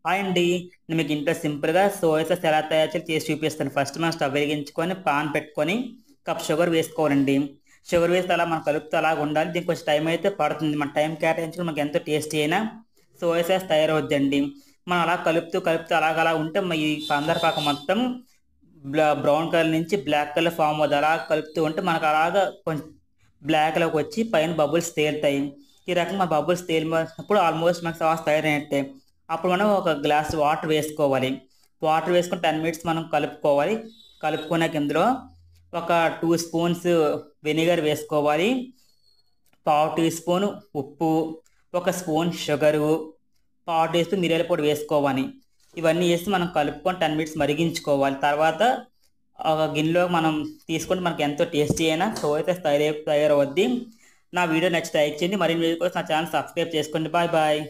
Hi అండి. నేను మీకు ఇంట్లో సింపుల్గా సోయా సాస్ ఎలా తయారు చేసి చూపిస్తాను. ఫస్ట్ మనం స్టవ్ వెలిగించుకొని పాన్ పెట్టుకొని కప్ షుగర్ వేసుకోవాలండి. షుగర్ వేస్తే అలా మనం కలుపుతూ అలాగ ఉండాలి. దీనికి కొంచెం టైం అయితే పడుతుంది. మన టైం కేటాయించుకుని మనకి ఎంతో టేస్టీ అయినా సోయా సాస్ తయారవుద్దండి. మనం అలా కలుపుతూ కలుపుతూ అలా ఉంటే ఈ పందర పాక మొత్తం బ్రౌన్ కలర్ నుంచి బ్లాక్ కలర్ ఫామ్ అవుతుంది. అలా కలుపుతూ ఉంటే మనకు అలాగా కొంచెం బ్లాక్లోకి వచ్చి పైన బబుల్స్ తేలుతాయి. ఈ రకంగా బబుల్స్ తేలినప్పుడు ఆల్మోస్ట్ మనకు సాస్ తయారైనట్టే. అప్పుడు మనం ఒక గ్లాస్ వాటర్ వేసుకోవాలి. వాటర్ వేసుకొని 10 మినిట్స్ మనం కలుపుకోవాలి. కలుపుకున్నాక ఇందులో ఒక 2 స్పూన్స్ వెనిగర్ వేసుకోవాలి. పావు టీ స్పూన్ ఉప్పు, ఒక స్పూన్ షుగరు, పావు టీ స్పూన్ మిరియాల పొడి వేసుకోవాలి. ఇవన్నీ వేసి మనం కలుపుకొని 10 మినిట్స్ మరిగించుకోవాలి. తర్వాత ఒక గిన్నెలో మనం తీసుకుంటే మనకి ఎంతో టేస్టీ అయినా సోయా సాస్ తయారవుద్ది. నా వీడియో నచ్చితే లైక్ చేయండి. మరిన్ని వీడియో కోసం నా ఛానల్ సబ్స్క్రైబ్ చేసుకోండి. Bye bye.